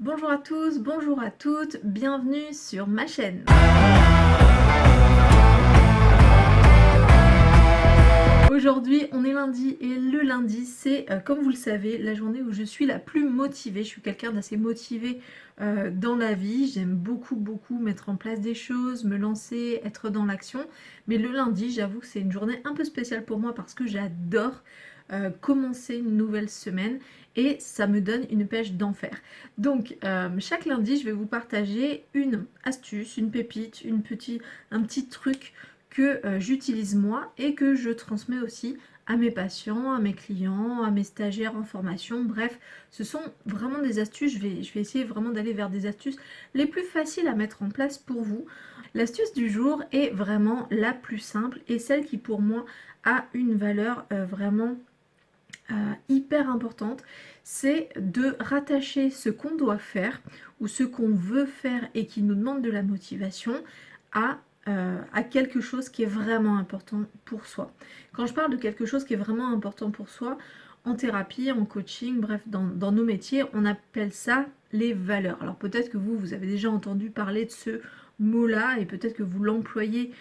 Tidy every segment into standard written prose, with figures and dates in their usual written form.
Bonjour à tous, bonjour à toutes, bienvenue sur ma chaîne. Aujourd'hui, on est lundi et le lundi, c'est, comme vous le savez, la journée où je suis la plus motivée. Je suis quelqu'un d'assez motivé dans la vie. J'aime beaucoup mettre en place des choses, me lancer, être dans l'action. Mais le lundi, j'avoue que c'est une journée un peu spéciale pour moi parce que j'adore commencer une nouvelle semaine et ça me donne une pêche d'enfer. Donc, chaque lundi, je vais vous partager une astuce, une pépite, un petit truc que j'utilise moi et que je transmets aussi à mes patients, à mes clients, à mes stagiaires en formation. Bref, ce sont vraiment des astuces. Je vais essayer vraiment d'aller vers des astuces les plus faciles à mettre en place pour vous. L'astuce du jour est vraiment la plus simple et celle qui pour moi a une valeur vraiment hyper importante, c'est de rattacher ce qu'on doit faire ou ce qu'on veut faire et qui nous demande de la motivation à quelque chose qui est vraiment important pour soi. Quand je parle de quelque chose qui est vraiment important pour soi, en thérapie, en coaching, bref, dans nos métiers, on appelle ça les valeurs. Alors peut-être que vous avez déjà entendu parler de ce mot-là et peut-être que vous l'employez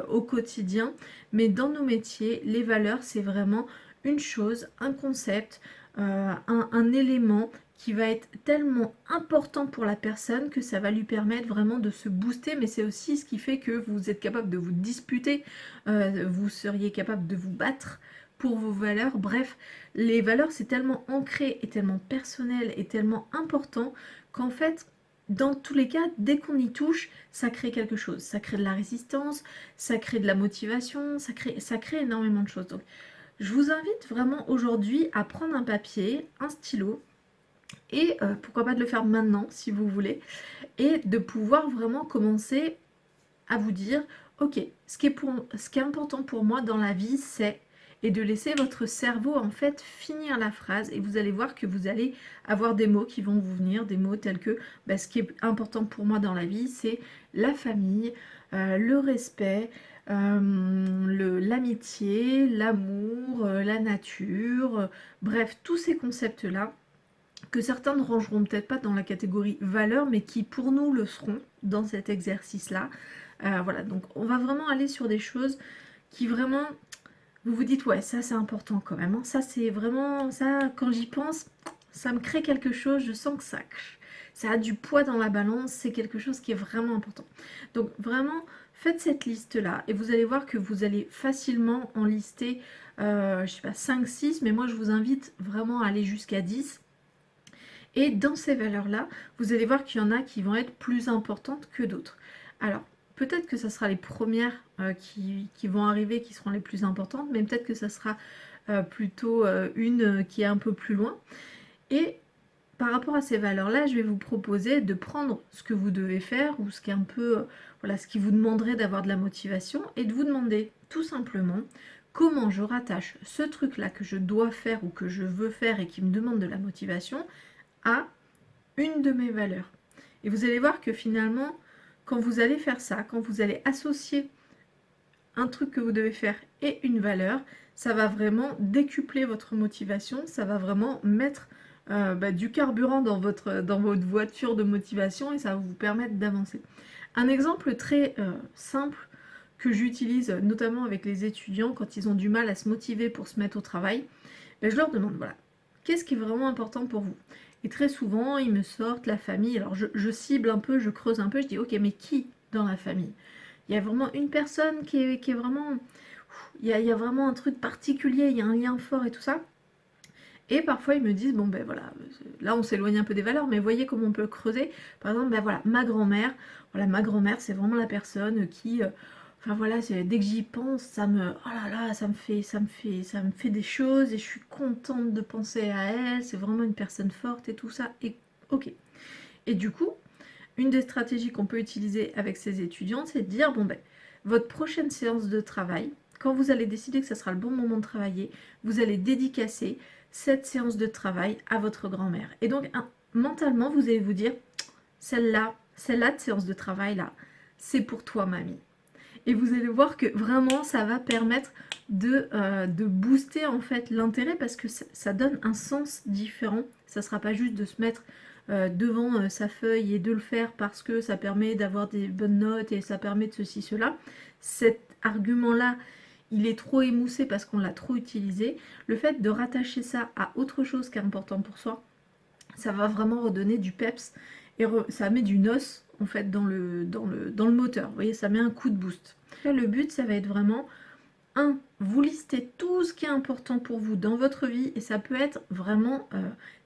au quotidien, mais dans nos métiers, les valeurs, c'est vraiment une chose, un concept, un élément qui va être tellement important pour la personne que ça va lui permettre vraiment de se booster, mais c'est aussi ce qui fait que vous êtes capable de vous disputer, vous seriez capable de vous battre pour vos valeurs. Bref, les valeurs c'est tellement ancré et tellement personnel et tellement important qu'en fait, dans tous les cas, dès qu'on y touche, ça crée quelque chose. Ça crée de la résistance, ça crée de la motivation, ça crée énormément de choses. Donc, je vous invite vraiment aujourd'hui à prendre un papier, un stylo et pourquoi pas de le faire maintenant si vous voulez et de pouvoir vraiment commencer à vous dire ok, ce qui est important pour moi dans la vie c'est, et de laisser votre cerveau en fait finir la phrase et vous allez voir que vous allez avoir des mots qui vont vous venir, des mots tels que ce qui est important pour moi dans la vie c'est la famille, le respect, l'amitié, l'amour, la nature, bref, tous ces concepts-là que certains ne rangeront peut-être pas dans la catégorie valeur, mais qui pour nous le seront dans cet exercice-là. Voilà, donc on va vraiment aller sur des choses qui vraiment, vous vous dites, ouais, ça c'est important quand même, hein. Ça c'est vraiment, ça quand j'y pense, ça me crée quelque chose, je sens que ça a du poids dans la balance, c'est quelque chose qui est vraiment important. Donc vraiment, faites cette liste-là et vous allez voir que vous allez facilement en lister, je sais pas, 5, 6, mais moi je vous invite vraiment à aller jusqu'à 10. Et dans ces valeurs-là, vous allez voir qu'il y en a qui vont être plus importantes que d'autres. Alors, peut-être que ça sera les premières qui vont arriver, qui seront les plus importantes, mais peut-être que ça sera plutôt une qui est un peu plus loin. Et par rapport à ces valeurs-là, je vais vous proposer de prendre ce que vous devez faire ou ce qui est un peu, voilà, ce qui vous demanderait d'avoir de la motivation et de vous demander tout simplement comment je rattache ce truc-là que je dois faire ou que je veux faire et qui me demande de la motivation à une de mes valeurs. Et vous allez voir que finalement, quand vous allez faire ça, quand vous allez associer un truc que vous devez faire et une valeur, ça va vraiment décupler votre motivation, ça va vraiment mettre du carburant dans votre voiture de motivation et ça va vous permettre d'avancer. Un exemple très simple que j'utilise notamment avec les étudiants quand ils ont du mal à se motiver pour se mettre au travail, je leur demande, voilà, qu'est-ce qui est vraiment important pour vous? Et très souvent, ils me sortent la famille. Alors, je cible un peu, je creuse un peu, je dis, ok, mais qui dans la famille? Il y a vraiment une personne qui est vraiment... Il y a vraiment un truc particulier, il y a un lien fort et tout ça. Et parfois, ils me disent, bon, ben voilà, là, on s'éloigne un peu des valeurs, mais voyez comment on peut creuser. Par exemple, ben voilà, ma grand-mère, c'est vraiment la personne qui... Enfin voilà, dès que j'y pense, oh là là, ça me fait des choses et je suis contente de penser à elle. C'est vraiment une personne forte et tout ça. Et ok. Et du coup, une des stratégies qu'on peut utiliser avec ces étudiants, c'est de dire bon ben, votre prochaine séance de travail, quand vous allez décider que ce sera le bon moment de travailler, vous allez dédicacer cette séance de travail à votre grand-mère. Et donc mentalement, vous allez vous dire celle-là de séance de travail là, c'est pour toi, mamie. Et vous allez voir que vraiment ça va permettre de booster en fait l'intérêt parce que ça donne un sens différent. Ça ne sera pas juste de se mettre devant sa feuille et de le faire parce que ça permet d'avoir des bonnes notes et ça permet de ceci, cela. Cet argument-là, il est trop émoussé parce qu'on l'a trop utilisé. Le fait de rattacher ça à autre chose qui est important pour soi, ça va vraiment redonner du peps et ça met du nos en fait dans le moteur. Vous voyez, ça met un coup de boost. Là, le but, ça va être vraiment 1. Vous listez tout ce qui est important pour vous dans votre vie et ça peut être vraiment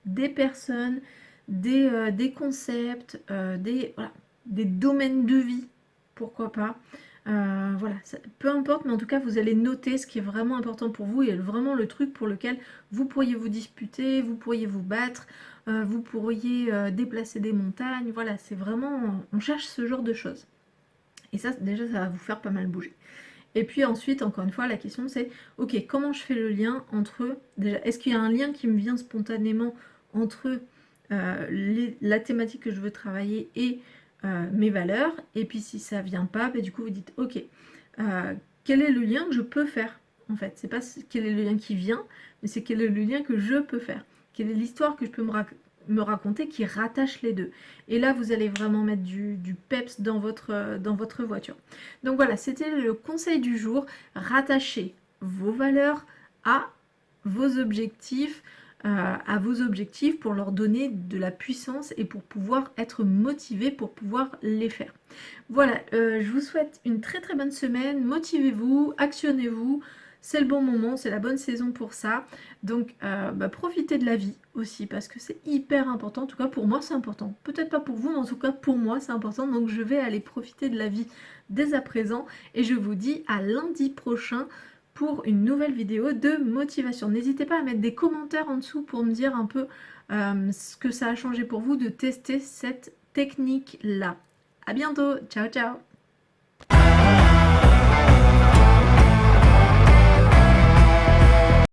des personnes, des concepts, voilà, des domaines de vie, pourquoi pas. Voilà, peu importe, mais en tout cas, vous allez noter ce qui est vraiment important pour vous et vraiment le truc pour lequel vous pourriez vous disputer, vous pourriez vous battre, vous pourriez déplacer des montagnes. Voilà, c'est vraiment, on cherche ce genre de choses. Et ça, déjà, ça va vous faire pas mal bouger. Et puis ensuite, encore une fois, la question c'est, ok, comment je fais le lien entre, déjà, est-ce qu'il y a un lien qui me vient spontanément entre la thématique que je veux travailler et mes valeurs? Et puis si ça vient pas, bah, du coup vous dites, ok, quel est le lien que je peux faire? En fait, c'est pas quel est le lien qui vient, mais c'est quel est le lien que je peux faire. Quelle est l'histoire que je peux me raconter qui rattache les deux. Et là, vous allez vraiment mettre du peps dans votre voiture. Donc voilà, c'était le conseil du jour. Rattachez vos valeurs à vos objectifs, pour leur donner de la puissance et pour pouvoir être motivé pour pouvoir les faire. Voilà, je vous souhaite une très très bonne semaine. Motivez-vous, actionnez-vous. C'est le bon moment, c'est la bonne saison pour ça. Donc profitez de la vie aussi parce que c'est hyper important. En tout cas pour moi c'est important. Peut-être pas pour vous, mais en tout cas pour moi c'est important. Donc je vais aller profiter de la vie dès à présent. Et je vous dis à lundi prochain pour une nouvelle vidéo de motivation. N'hésitez pas à mettre des commentaires en dessous pour me dire un peu ce que ça a changé pour vous de tester cette technique-là. À bientôt, ciao ciao!